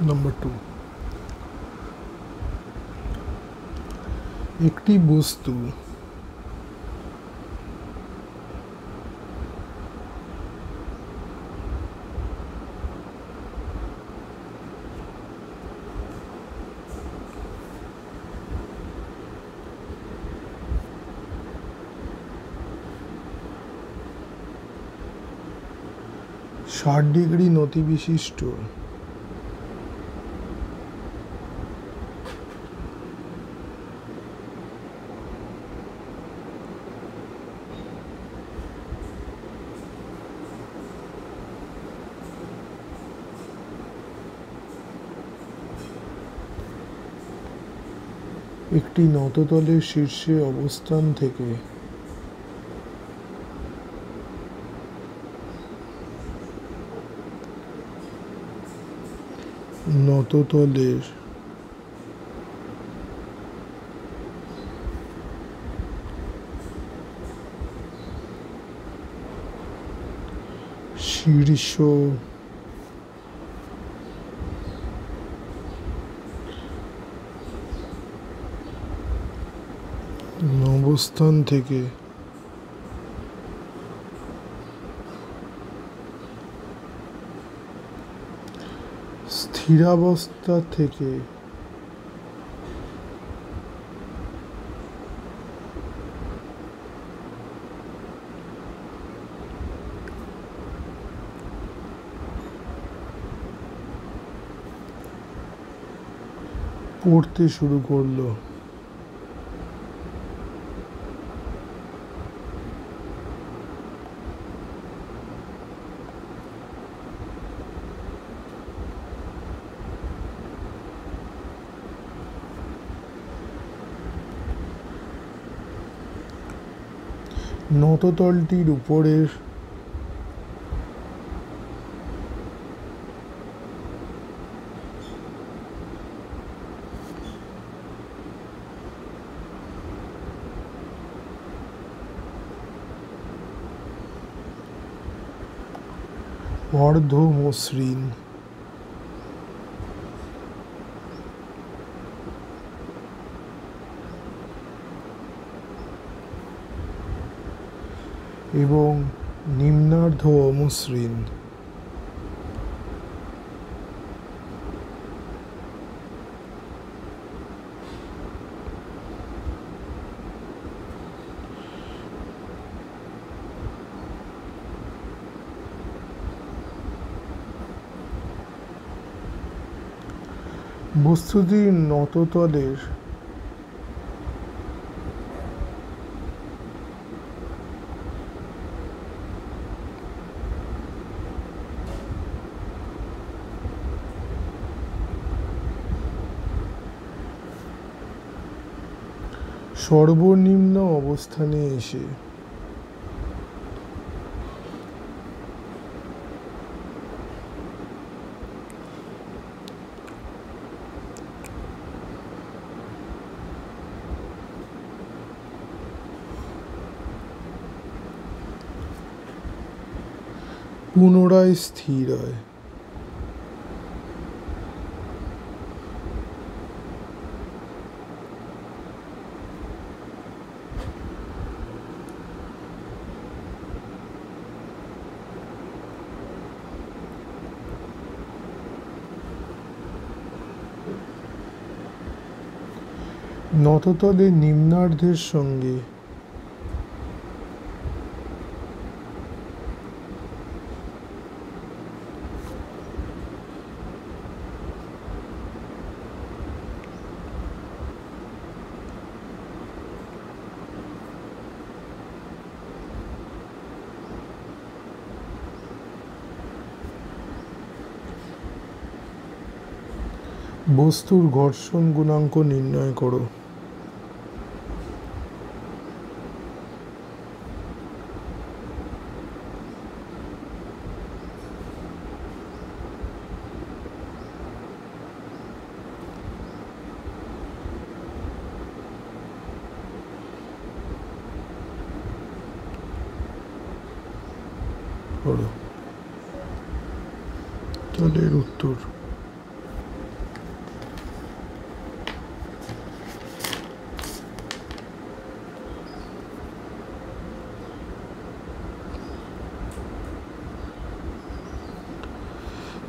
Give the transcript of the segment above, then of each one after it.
Number 2, একটি বস্তু ষাট ডিগ্রি নতি বিশিষ্ট একটি নততলের শীর্ষে অবস্থান থেকে নততলের শীর্ষ অবস্থান থেকে স্থিরাবস্থা থেকে পড়তে শুরু করলো। নততলটির উপরের অর্ধ মসৃণ এবং নিম্নার্ধ অমসৃণ বস্তুটির নততলের সর্বনিম্ন অবস্থানে এসে পুনরায় স্থির হয়। নততলের নিম্নার্ধের সঙ্গে বস্তুর ঘর্ষণ গুণাঙ্ক নির্ণয় করো। তাহলে এর উত্তর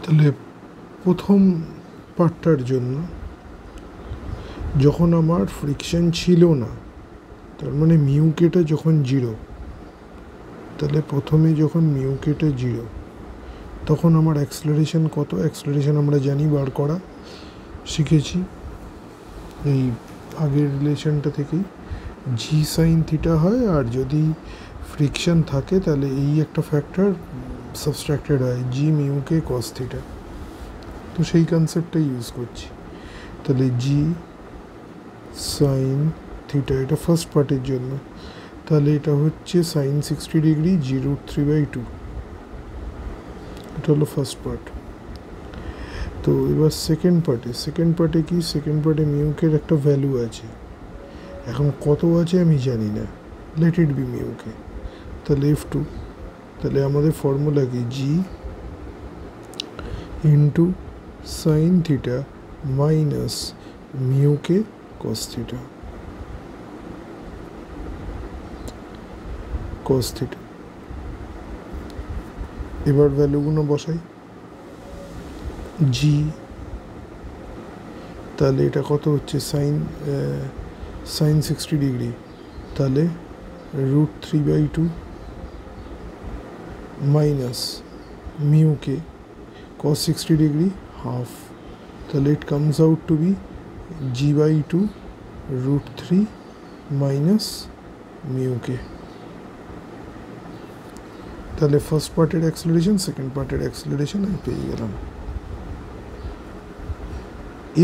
তাহলে প্রথম পার্টটার জন্য যখন আমার ফ্রিকশন ছিল না, তার মানে মিউকেটা যখন জিরো, তাহলে প্রথমে যখন মিউকেটা জিরো তখন আমার অ্যাক্সেলারেশন কত? অ্যাক্সেলারেশন আমরা জানি, বার করা শিখেছি এই আগের রিলেশনটা থেকেই। জি সাইন থিটা হয়, আর যদি ফ্রিকশন থাকে তাহলে এই একটা ফ্যাক্টর সাবস্ট্রাক্টেড হয়, জি মিউকে কস থিটা। তো সেই কনসেপ্টটাই ইউজ করছি। তাহলে জি সাইন থিটা, এটা ফার্স্ট পার্টের জন্য। তাহলে এটা হচ্ছে সাইন 60 ডিগ্রি g√3/2, এটা হলো ফার্স্ট পার্ট। তো এবার সেকেন্ড পার্টে কি? সেকেন্ড পার্টে মিউকের একটা ভ্যালু আছে, এখন কত আছে আমি জানি না, লেট ইট বি মিউকে। তাহলে F2, তাহলে আমাদের ফর্মুলা কি? G into sine theta minus মিউকে কস থিটা, কস থিটা। এবার ভ্যালুগুলো বসাই। জি, তাহলে এটা কত হচ্ছে? সাইন 60 ডিগ্রি, তাহলে √3/2 মাইনাস মিউকে cos 60 ডিগ্রি হাফ, তাহলে it comes out to be g/2 √3 minus মিউকে। তাহলে ফার্স্ট পার্টের অ্যাক্সেলারেশন, সেকেন্ড পার্টের অ্যাক্সেলারেশন আমি পেয়ে গেলাম।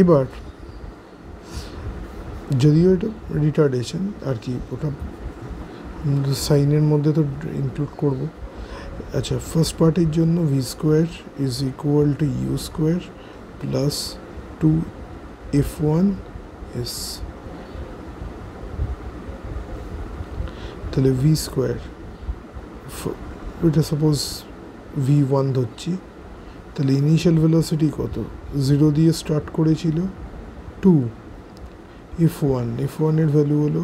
এবার যদিও এটা রিটার্ডেশন আর কি, ওটা সাইনের মধ্যে তো ইনক্লুড করব। আচ্ছা, ফার্স্ট পার্টের জন্য v² is equal two u² plus 2f1s, তাহলে v², এটা সাপোজ v1 ধরছি, তাহলে ইনিশিয়াল ভেলোসিটি কত? 0 দিয়ে স্টার্ট করেছিল, 2 f1 এর ভ্যালু হলো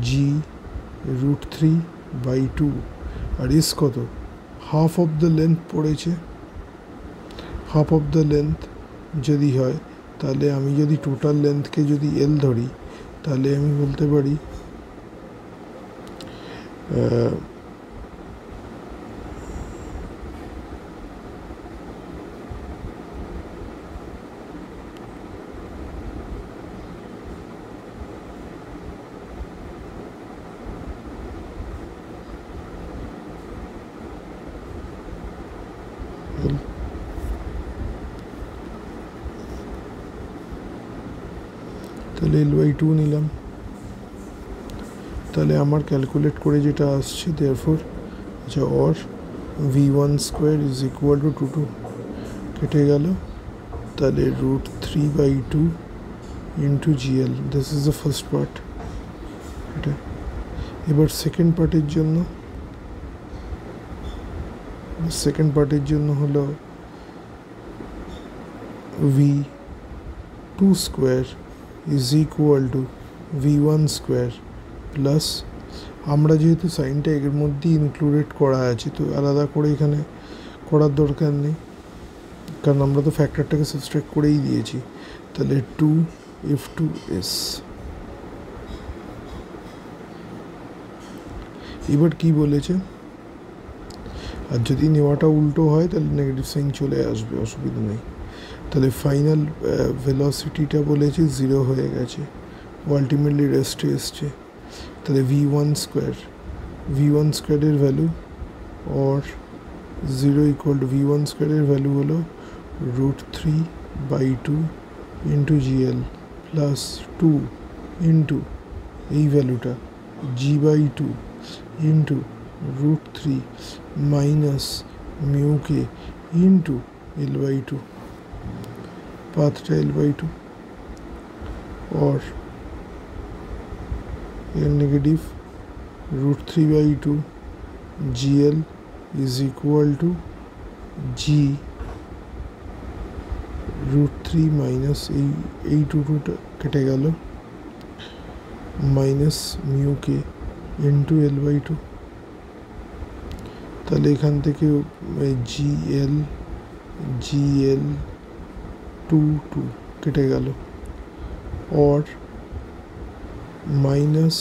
g√3/2, আর ইস কত? হাফ অফ দ্য লেন্থ পড়েছে। হাফ অফ দ্য লেন্থ যদি হয়, তাহলে আমি যদি টোটাল লেন্থকে যদি এল ধরি, তাহলে আমি বলতে পারি তাহলে L/2 নিলাম, তাহলে আমার ক্যালকুলেট করে যেটা আসছে দেয়ারফর, আচ্ছা, or v1² is equal two 2 কেটে গেল, তাহলে √3/2 into GL, this is the first part. এটা এবার সেকেন্ড পার্টের জন্য হলো v2² is equal two v1² plus, আমরা যেহেতু সাইনটা এর মধ্যেই ইনক্লুডেড করা আছে, তো আলাদা করে এখানে করার দরকার নেই, কারণ আমরা তো ফ্যাক্টরটাকে সাবস্ট্রাক্ট করেই দিয়েছি। তাহলে 2f2s। এবার কি বলেছে? আর যদি নেওয়াটা উল্টো হয় তাহলে নেগেটিভ সাইন চলে আসবে, অসুবিধা নেই। তাহলে ফাইনাল ভেলোসিটিটা বলেছে 0 হয়ে গেছে, আলটিমেটলি রেস্টে এসছে। তাহলে v1² এর value or 0 equal to v1² এর ভ্যালু হলো √3/2 ইন্টু GL প্লাস 2 ইন্টু এই ভ্যালুটা g/2 ইন্টু √3 মাইনাস মিউকে ইন্টু L/2, পাথটা L/2, or negative √3/2 GL is equal to G √3 minus এই 2টা কেটে গেল, মাইনাস মিউকে ইন্টু L/2। তাহলে এখান থেকে GL GL 2 কেটে গেল, or minus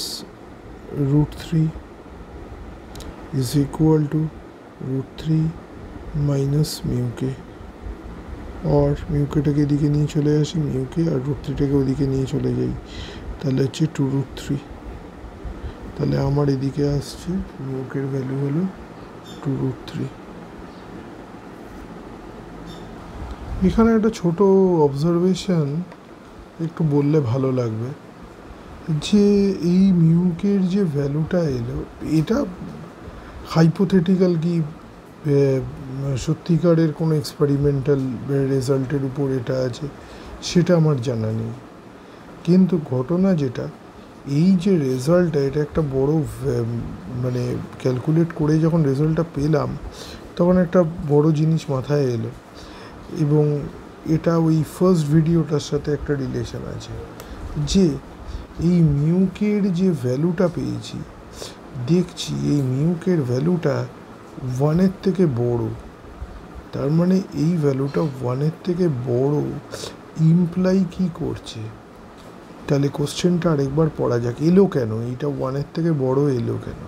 √3 is equal to √3 minus mu k, or mu k টাকে এদিকে নিয়ে চলে আসি, mu k আর √3 টাকে ওদিকে নিয়ে চলে যাই, তাহলে হচ্ছে 2√3। তাহলে আমার এদিকে আসছে mu k এর ভ্যালু হলো 2√3। এখানে একটা ছোট অবজারভেশন একটু বললে ভালো লাগবে, যে এই মিউকের যে ভ্যালুটা এলো, এটা হাইপোথেটিক্যাল কি সত্যিকারের কোনো এক্সপেরিমেন্টাল রেজাল্টের উপর এটা আছে সেটা আমার জানা নেই, কিন্তু ঘটনা যেটা, এই যে রেজাল্টটা, এটা একটা বড় মানে ক্যালকুলেট করে যখন রেজাল্টটা পেলাম তখন একটা বড় জিনিস মাথায় এলো, এবং এটা ওই ফার্স্ট ভিডিওটার সাথে একটা রিলেশন আছে, যে এই মিউকের যে ভ্যালুটা পেয়েছি, দেখছি এই মিউকের ভ্যালুটা 1-এর থেকে বড়। তার মানে এই ভ্যালুটা 1-এর থেকে বড় ইমপ্লাই কি করছে? তাহলে কোশ্চেনটা আরেকবার পড়া যাক, এলো কেন এইটা 1-এর থেকে বড় এলো কেন?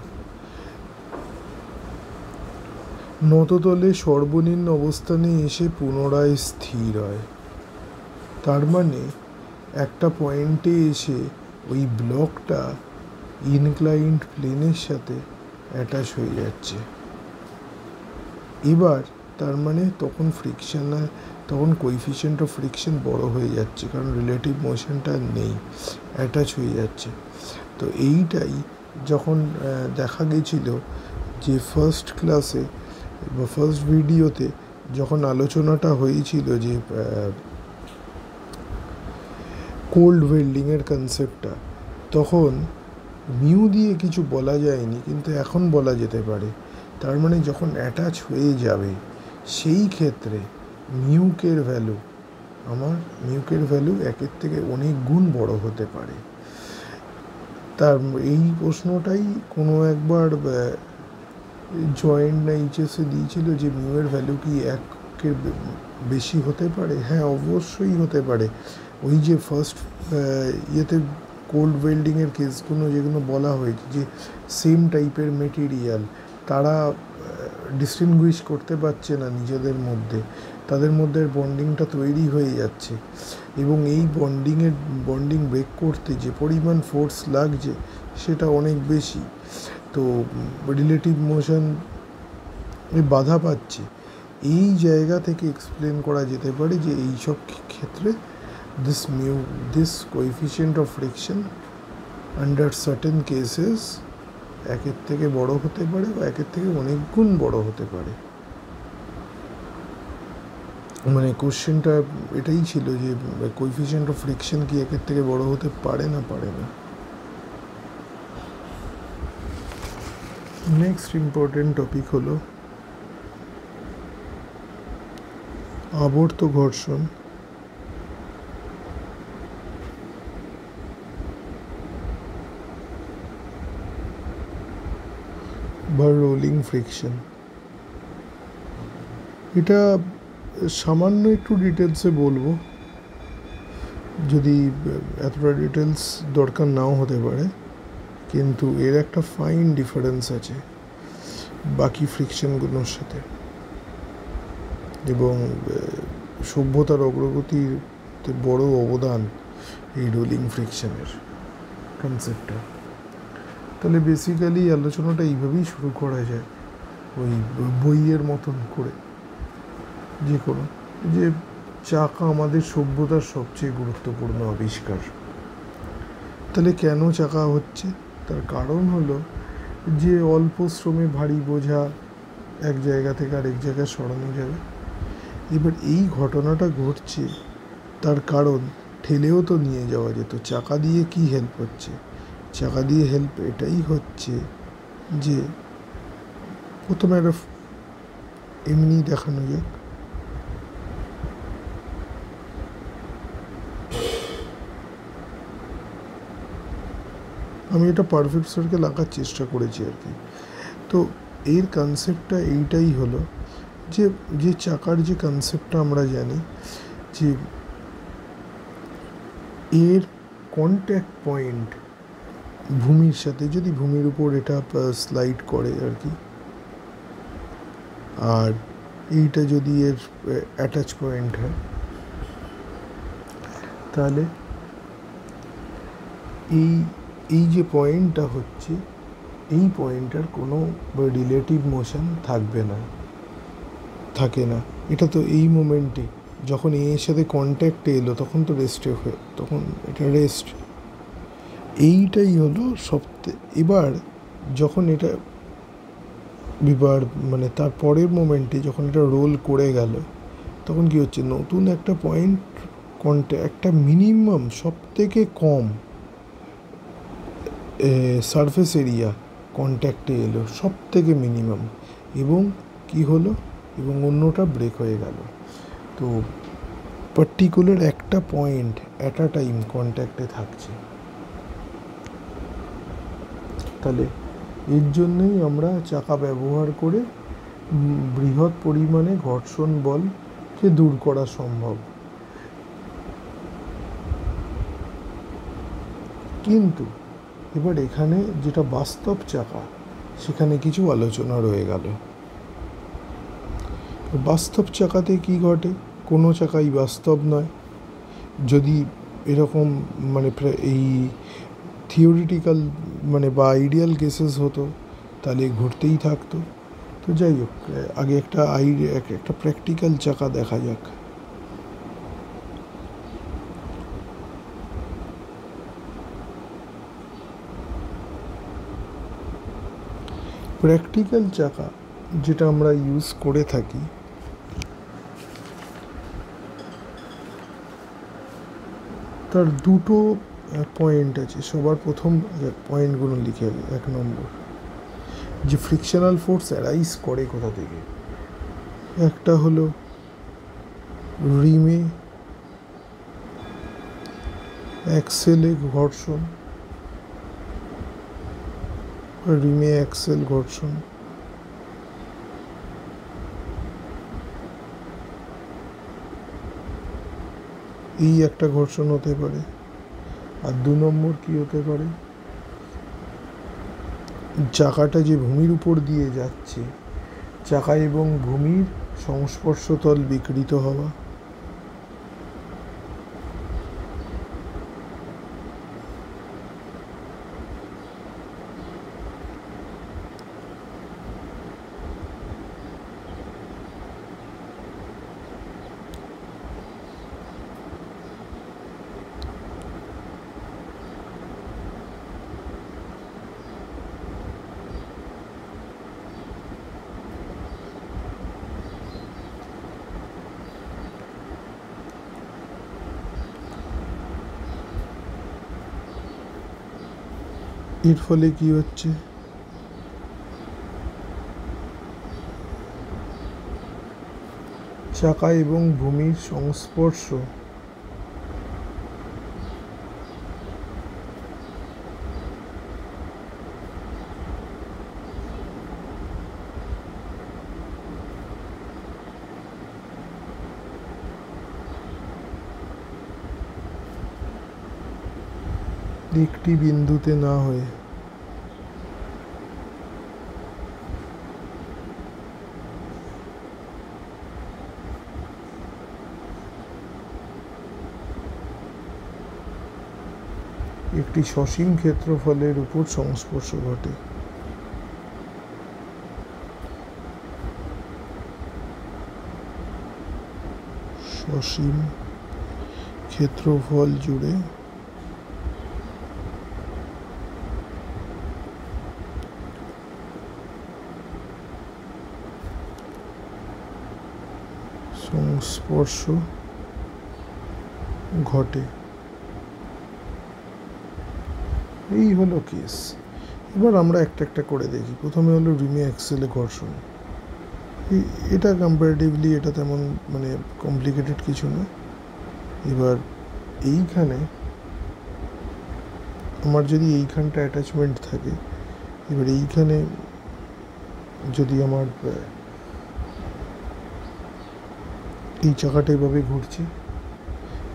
নততলে সর্বনিম্ন অবস্থানে এসে পুনরায় স্থির হয়, তার মানে একটা পয়েন্টে এসে ওই ব্লকটা ইনক্লাইন্ড প্লেনের সাথে অ্যাটাচ হয়ে যাচ্ছে। এবার তার মানে তখন তখন কোএফিশিয়েন্ট অফ ফ্রিকশন বড় হয়ে যাচ্ছে, কারণ রিলেটিভ মোশনটা নেই, অ্যাটাচ হয়ে যাচ্ছে। তো এইটাই যখন দেখা গেছিল যে ফার্স্ট ক্লাসে বা ফার্স্ট ভিডিওতে যখন আলোচনাটা হয়েছিল যে কোল্ড ওয়েল্ডিংয়ের কনসেপ্টটা, তখন মিউ দিয়ে কিছু বলা যায়নি, কিন্তু এখন বলা যেতে পারে। তার মানে যখন অ্যাটাচ হয়ে যাবে সেই ক্ষেত্রে মিউকের ভ্যালু 1-এর থেকে অনেক গুণ বড় হতে পারে। তার এই প্রশ্নটাই কোনো একবার জয়েন্ট না এইচএসে দিয়েছিল যে মিউয়ের ভ্যালু কি 1-এর বেশি হতে পারে? হ্যাঁ, অবশ্যই হতে পারে। ওই যে ফার্স্ট ইয়েতে কোল্ড ওয়েল্ডিংয়ের কেসগুলো যেগুলো বলা হয়েছে, যে সেম টাইপের মেটেরিয়াল, তারা ডিস্টিংগুইশ করতে পারছে না নিজেদের মধ্যে, তাদের মধ্যে বন্ডিংটা তৈরি হয়ে যাচ্ছে, এবং এই বন্ডিং ব্রেক করতে যে পরিমাণ ফোর্স লাগছে সেটা অনেক বেশি। তো রিলেটিভ মোশন বাধা পাচ্ছে। এই জায়গা থেকে এক্সপ্লেন করা যেতে পারে যে এইসব ক্ষেত্রে this coefficient of friction under certain cases 1-এর থেকে বড় হতে পারে বা 1-এর থেকে অনেক গুণ বড় হতে পারে। মানে কোশ্চেনটা এটাই ছিল যে কোএফিশিয়েন্ট অফ ফ্রিকশন কি 1-এর থেকে বড় হতে পারে না। নেক্সট ইম্পর্টেন্ট টপিক হলো আবর্ত ঘর্ষণ বা রোলিং ফ্রিকশন। এটা সামান্য একটু ডিটেলসে বলবো, যদি এতটা ডিটেলস দরকার নাও হতে পারে, কিন্তু এর একটা ফাইন ডিফারেন্স আছে বাকি ফ্রিকশনগুলোর সাথে, এবং সভ্যতার অগ্রগতিতে বড় অবদান এই রোলিং ফ্রিকশনের কনসেপ্টটা। তাহলে বেসিক্যালি আলোচনাটা এইভাবেই শুরু করা যায়, ওই বইয়ের মতন করে, যে কোনো যে চাকা আমাদের সভ্যতার সবচেয়ে গুরুত্বপূর্ণ আবিষ্কার। তাহলে কেন চাকা হচ্ছে? তার কারণ হলো যে অল্প শ্রমে ভারী বোঝা এক জায়গা থেকে আরেক জায়গায় সরানো যাবে। এবার এই ঘটনাটা ঘটছে তার কারণ ঠেলেও তো নিয়ে যাওয়া যেত। চাকা দিয়ে কি হেল্প হচ্ছে? চাকা দিয়ে হেল্প এটাই হচ্ছে যে প্রথমে একটা এমনি দেখানো যাক। আমি এটা পারফেক্ট সার্কেল আঁকার চেষ্টা করেছি আর কি। তো এর কনসেপ্টটা এইটাই হলো যে যে চাকার যে কনসেপ্টটা আমরা জানি যে এর কন্ট্যাক্ট পয়েন্ট ভূমির সাথে, যদি ভূমির উপর এটা স্লাইড করে আর কি, আর এইটা যদি এর অ্যাটাচ পয়েন্ট হয়, তাহলে এই যে পয়েন্টটা হচ্ছে, এই পয়েন্টটার কোনো রিলেটিভ মোশন থাকে না। এটা তো এই মোমেন্টে যখন এর সাথে কন্ট্যাক্টে এলো তখন তো রেস্টে তখন এটা রেস্ট। এইটাই হলো এবার যখন এটা মানে তার পরের মোমেন্টে যখন এটা রোল করে গেল, তখন কি হচ্ছে, নতুন একটা পয়েন্ট একটা মিনিমাম সব থেকে কম সারফেস এরিয়া কন্ট্যাক্টে এলো, সব থেকে মিনিমাম, এবং কি হলো, এবং অন্যটা ব্রেক হয়ে গেল। তো পার্টিকুলার একটা পয়েন্ট অ্যাট আ টাইম কন্ট্যাক্টে থাকছে। তাহলে এর জন্যই আমরা চাকা ব্যবহার করে বৃহৎ পরিমাণে ঘর্ষণ বলকে দূর করা সম্ভব। কিন্তু এবার এখানে যেটা বাস্তব চাকা, সেখানে কিছু আলোচনা রয়ে গেল। বাস্তব চাকাতে কি ঘটে? কোনো চাকাই বাস্তব নয়। যদি এরকম মানে এই থিওরিটিক্যাল মানে বা আইডিয়াল কেসেস হতো, তাহলে ঘুরতেই থাকতো। তো যাই হোক, আগে একটা প্র্যাকটিক্যাল চাকা দেখা যাক। প্র্যাকটিক্যাল চাকা যেটা আমরা ইউজ করে থাকি, তার দুটো পয়েন্ট আছে। সবার প্রথম পয়েন্টগুলো লিখে আগে। 1 নম্বর, যে ফ্রিকশনাল ফোর্স অ্যারাইজ করে কোথা থেকে, একটা হলো রিমে অ্যাক্সেলে ঘর্ষণ, রিমে অ্যাক্সেল ঘর্ষণ, এই একটা ঘর্ষণ হতে পারে। আর 2 নম্বর কি হতে পারে, চাকাটা যে ভূমির উপর দিয়ে যাচ্ছে, চাকা এবং ভূমির সংস্পর্শতল বিকৃত হওয়া। এর ফলে কি হচ্ছে, চাকা এবং ভূমির সংস্পর্শ একটি বিন্দুতে না হয়ে একটি সসীম ক্ষেত্রফলের উপর সংস্পর্শ ঘটে। সসীম ক্ষেত্রফল জুড়ে সংস্পর্শ ঘটে। এই হলো কেস। এবার আমরা একটা একটা করে দেখি। প্রথমে হলো রিমে অ্যাক্সেলে ঘর্ষণ। এটা কম্পারেটিভলি এটা তেমন মানে কমপ্লিকেটেড কিছু না। এবার এইখানে আমার যদি এইখানটা অ্যাটাচমেন্ট থাকে, এবার এইখানে যদি আমার এই চাকাটা এইভাবে ঘুরছে,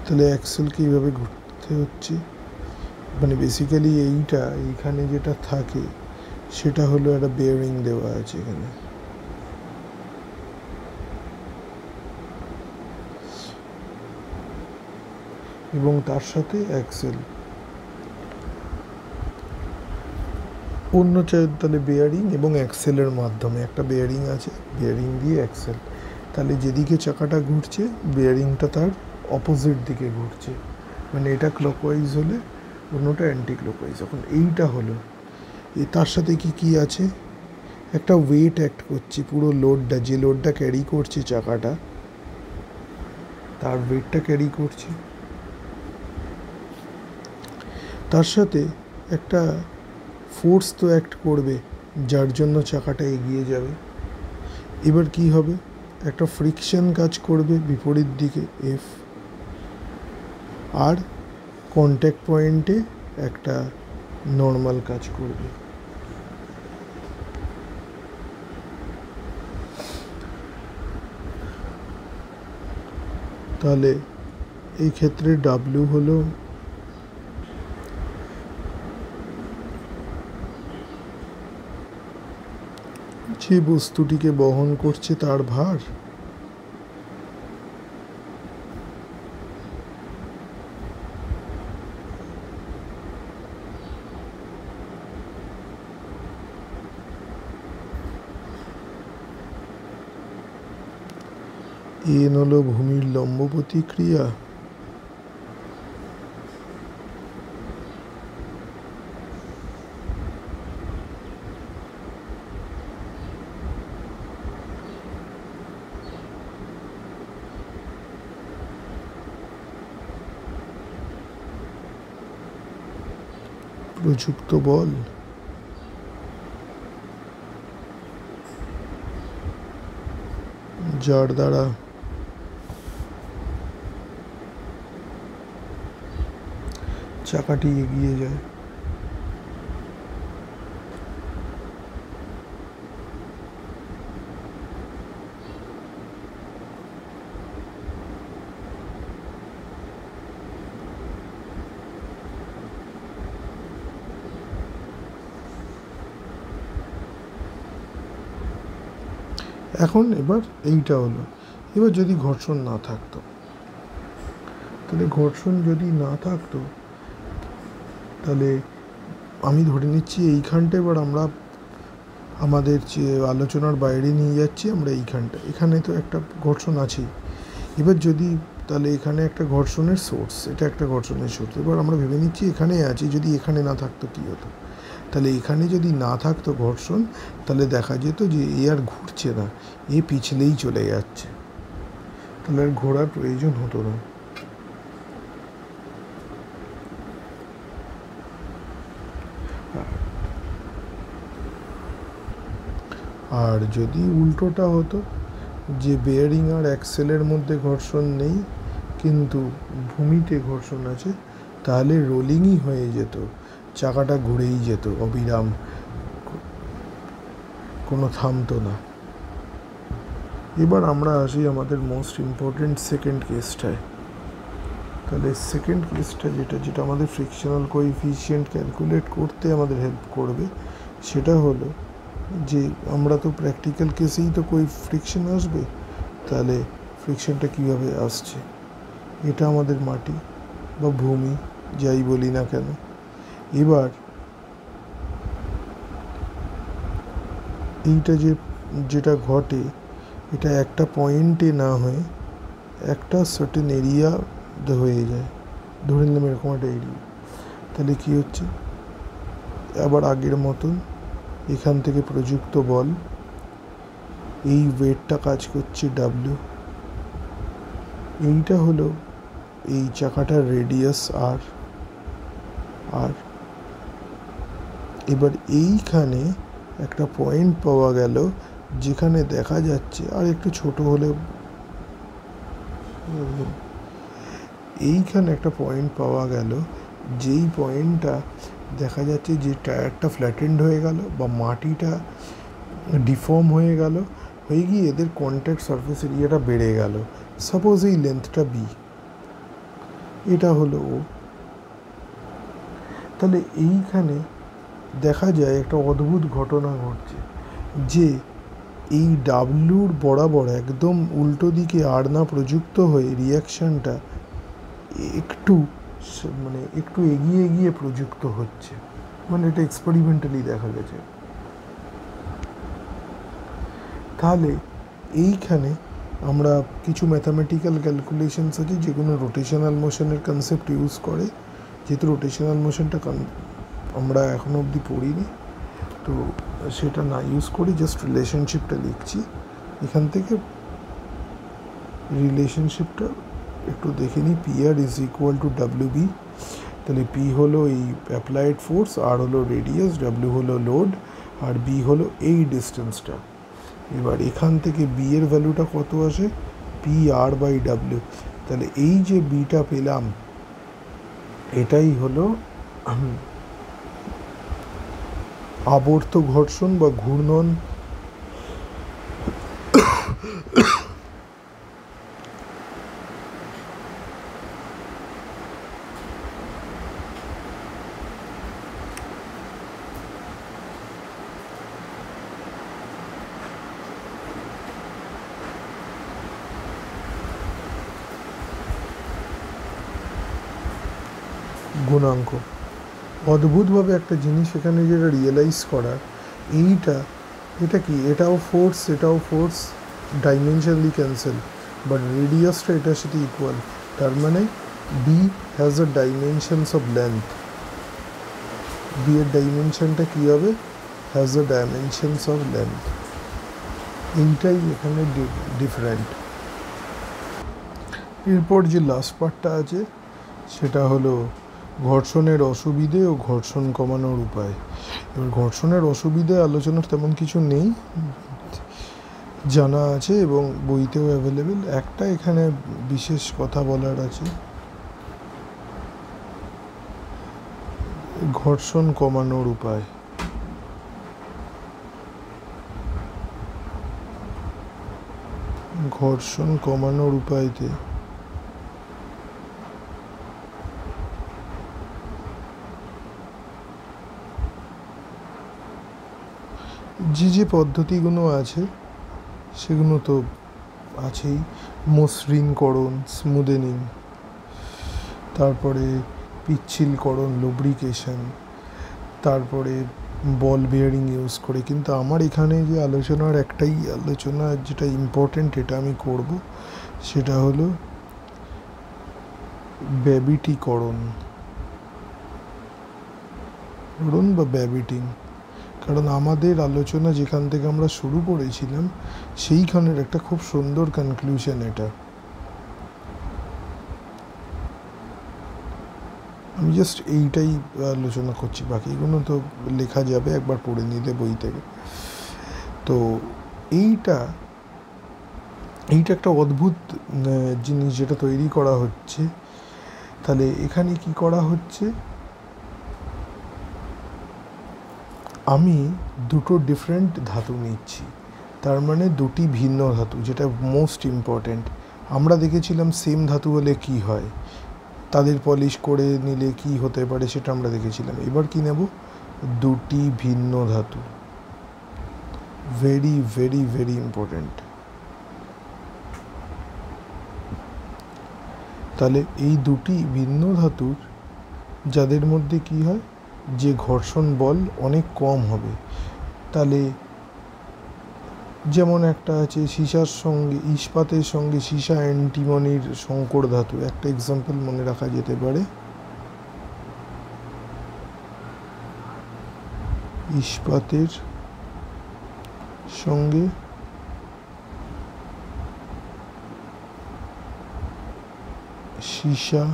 তাহলে অ্যাক্সেলকে এইভাবে ঘুরতে হচ্ছে। মানে বেসিক্যালি এইখানে যেটা থাকে সেটা হলো একটা বেয়ারিং দেওয়া আছে এখানে। এবং তার সাথে অ্যাক্সেল অন্য তাহলে বেয়ারিং এবং অ্যাক্সেলের মাধ্যমে একটা বেয়ারিং আছে, বেয়ারিং দিয়ে অ্যাক্সেল, তাহলে যেদিকে চাকাটা ঘুরছে বেয়ারিংটা তার অপোজিট দিকে ঘুরছে, মানে এটা ক্লকওয়াইজ হলে অন্যটা অ্যান্টি ক্লকওয়াইজ। এখন এইটা হলো তার সাথে কি আছে, একটা ওয়েট অ্যাক্ট করছে, পুরো লোডটা, যে লোডটা ক্যারি করছে চাকাটা তার ওয়েটটা ক্যারি করছে, তার সাথে একটা ফোর্স তো অ্যাক্ট করবে যার জন্য চাকাটা এগিয়ে যাবে। এবার কি হবে, একটা ফ্রিকশন কাজ করবে বিপরীত দিকে এফ, আর কন্ট্যাক্ট পয়েন্টে একটা নর্মাল কাজ করবে। তাহলে এই ক্ষেত্রে ডাব্লিউ হলো যে বস্তুটিকে বহন করছে তার ভার, এন হলো ভূমির লম্ব প্রতিক্রিয়া, প্রযুক্ত বল, যার দ্বারা চাকাটি এগিয়ে যায়। এখন এবার এইটা হলো, এবার যদি ঘর্ষণ না থাকতো, তাহলে ঘর্ষণ যদি না থাকতো তাহলে আমি ধরে নিচ্ছি এইখানটা, এবার আমরা আমাদের যে আলোচনার বাইরে নিয়ে যাচ্ছি আমরা এইখানটা, এখানে তো একটা ঘর্ষণ আছেই। এবার যদি তাহলে এখানে একটা ঘর্ষণের সোর্স, এটা একটা ঘর্ষণের সোর্স, এবার আমরা ভেবে নিচ্ছি এখানে আছি, যদি এখানে না থাকতো কী হতো, তাহলে এখানে যদি না থাকতো ঘর্ষণ তাহলে দেখা যেত যে এ আর ঘুরছে না, এ পিছলেই চলে যাচ্ছে, তাহলে আর ঘোরার প্রয়োজন হতো না। আর যদি উল্টোটা হতো, যে বেয়ারিং আর অ্যাক্সেলের মধ্যে ঘর্ষণ নেই কিন্তু ভূমিতে ঘর্ষণ আছে, তাহলে রোলিংই হয়ে যেত, চাকাটা ঘুরেই যেত অবিরাম, কোনো থামতো না। এবার আমরা আসি আমাদের মোস্ট ইম্পর্টেন্ট সেকেন্ড কেসটায়। তাহলে সেকেন্ড কেসটা যেটা আমাদের ফ্রিকশনাল কোএফিসিয়েন্ট ক্যালকুলেট করতে আমাদের হেল্প করবে, সেটা হলো যে আমরা তো প্র্যাকটিক্যাল কেসেই তো ফ্রিকশন আসবে, তাহলে ফ্রিকশনটা কীভাবে আসছে, এটা আমাদের মাটি বা ভূমি যাই বলি না কেন। এবার এইটা যেটা ঘটে, এটা একটা পয়েন্টে না হয়ে একটা সার্টেন এরিয়া হয়ে যায়, ধরে নিলাম এরকম একটা এরিয়া, তাহলে কী হচ্ছে, আবার আগের মতন এখান থেকে প্রযুক্ত বল, এই ওয়েটটা কাজ করছে ডাব্লিউ, এইটা হলো এই চাকাটার রেডিয়াস আর, এবার এইখানে একটা পয়েন্ট পাওয়া গেল যেখানে দেখা যাচ্ছে, আর একটু ছোট হলে, এইখানে একটা পয়েন্ট পাওয়া গেল, যেই পয়েন্টটা দেখা যাচ্ছে যে টায়ারটা ফ্ল্যাটেন্ড হয়ে গেল বা মাটিটা ডিফর্ম হয়ে গেল, হয়ে গিয়ে এদের কন্ট্যাক্ট সারফেস এরিয়াটা বেড়ে গেল, সাপোজ এই লেন্থটা বি, এটা হলো ও। তাহলে এইখানে দেখা যায় একটা অদ্ভুত ঘটনা ঘটছে যে এই ডাব্লুর বরাবর একদম উল্টো দিকে আর না প্রযুক্ত হয়ে রিয়াকশানটা একটু একটু এগিয়ে এগিয়ে প্রযুক্ত হচ্ছে, এটা এক্সপেরিমেন্টালি দেখা গেছে। তাহলে এইখানে আমরা কিছু ম্যাথামেটিক্যাল ক্যালকুলেশনস আছে যেগুলো রোটেশনাল মোশনের কনসেপ্ট ইউজ করে, যেহেতু রোটেশনাল মোশনটা আমরা এখনো অবধি পড়িনি, তো সেটা না ইউজ করি, জাস্ট রিলেশনশিপটা লিখছি। এখান থেকে রিলেশনশিপটা একটু দেখে নিই। P R is equal to W B. তাহলে পি হলো এই অ্যাপ্লাইড ফোর্স, আর হলো রেডিয়াস, ডাব্লিউ হলো লোড, আর বি হলো এই ডিস্টেন্সটা। এবার এখান থেকে বি এর ভ্যালুটা কত আসে? P R by W. তাহলে এই যে বিটা পেলাম এটাই হলো আবর্ত ঘর্ষণ বা ঘূর্ণন গুণাঙ্ক। অদ্ভুতভাবে একটা জিনিস এখানে যেটা রিয়েলাইজ করার, এটা কি, এটাও ফোর্স, ডাইমেনশনালি ক্যান্সেল, বাট রেডিয়াসটা এটার সাথে ইকুয়াল। তার মানে B has a dimensions of length. B এর ডাইমেনশনটা কী হবে? Has a dimensions of length. এইটাই এখানে ডিফারেন্ট। এরপর যে লাস্ট পার্টটা আছে সেটা হলো ঘর্ষণের অসুবিধে ও ঘর্ষণ কমানোর উপায়। এবার ঘর্ষণের অসুবিধে আলোচনার তেমন কিছু নেই, জানা আছে এবং বইতেও অ্যাভেলেবেল। একটা এখানে বিশেষ কথা বলার আছে, ঘর্ষণ কমানোর উপায়। ঘর্ষণ কমানোর উপায়তে যে পদ্ধতিগুলো আছে সেগুলো তো আছেই, মসৃণকরণ, স্মুদেনিং, তারপরে পিচ্ছিলকরণ, লুব্রিকেশন, তারপরে বল বিয়ারিং ইউজ করে। কিন্তু আমার এখানে যে আলোচনার একটাই আলোচনা যেটা ইম্পর্টেন্ট, এটা আমি করব, সেটা হলো ব্যাবিটিকরণ বা ব্যাবিটিং। কারণ আমাদের আলোচনা যেখান থেকে আমরা শুরু করেছিলাম সেইখানের একটা খুব সুন্দর কনক্লুশন এটা। আমি জাস্ট এইটাই আলোচনা করছি, বাকিগুলো তো লেখা যাবে একবার পড়ে নিলে বই থেকে। তো এইটা একটা অদ্ভুত জিনিস যেটা তৈরি করা হচ্ছে। তাহলে এখানে কি করা হচ্ছে, আমি দুটো ডিফারেন্ট ধাতু নিচ্ছি, তার মানে দুটি ভিন্ন ধাতু, যেটা মোস্ট ইম্পর্ট্যান্ট। আমরা দেখেছিলাম সেম ধাতু হলে কি হয়, তাদের পলিশ করে নিলে কি হতে পারে সেটা আমরা দেখেছিলাম। এবার কি নেব, দুটি ভিন্ন ধাতু, ভেরি ভেরি ভেরি ইম্পর্ট্যান্ট। তাহলে এই দুটি ভিন্ন ধাতুর যাদের মধ্যে কি হয়, যে ঘর্ষণ বল অনেক কম হবে। তাহলে যেমন একটা আছে সীসার সঙ্গে, ইস্পাতের সঙ্গে সীসা অ্যান্টিমনির সংকর ধাতু, একটা এক্সাম্পল মনে রাখা যেতে পারে। ইস্পাতের সঙ্গে সীসা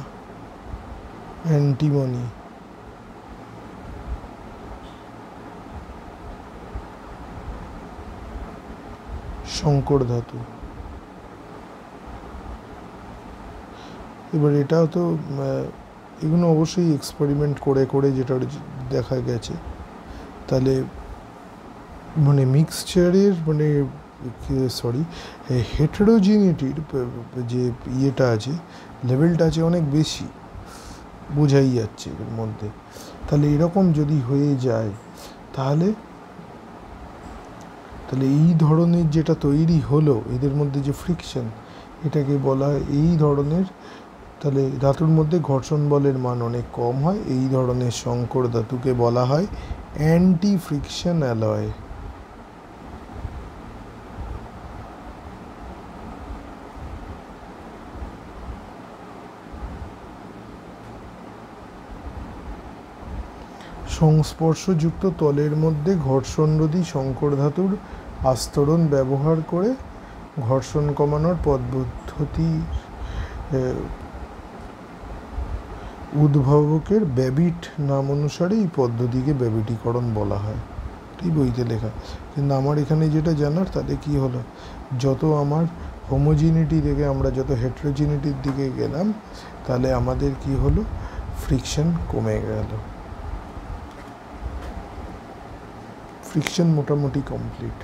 অ্যান্টিমনি, সংকর ধাতু। এবার এটাও তো এগুলো অবশ্যই এক্সপেরিমেন্ট করে করে যেটা দেখা গেছে। তাহলে মিক্সচারের সরি হেটেরোজিনিটির যে ইয়েটা আছে, লেভেলটা আছে অনেক বেশি, বোঝাই যাচ্ছে এর মধ্যে। তাহলে এরকম যদি হয়ে যায় তাহলে এই ধরনের যেটা তৈরি হলো এদের মধ্যে যে ফ্রিকশন, এটাকে বলা হয় এই ধরনের, তাহলে ধাতুর মধ্যে ঘর্ষণ বলের মান অনেক কম হয়, এই ধরনের সংকর ধাতুকে বলা হয় অ্যান্টি ফ্রিকশন অ্যালয়। সংস্পর্শযুক্ত তলের মধ্যে ঘর্ষণরোধী সংকর ধাতুর আস্তরণ ব্যবহার করে ঘর্ষণ কমানোর পদ্ধতি উদ্ভাবকের ব্যাবিট নাম অনুসারে এই পদ্ধতিকে ব্যাবিটীকরণ বলা হয়। এই বইতে লেখা। কিন্তু আমার এখানে যেটা জানার, তাতে কি হলো, যত আমার হোমোজিনিটি থেকে আমরা যত হেটেরোজিনিটির দিকে গেলাম, তাহলে আমাদের কি হলো, ফ্রিকশন কমে গেল। ফ্রিকশন মোটামুটি কমপ্লিট।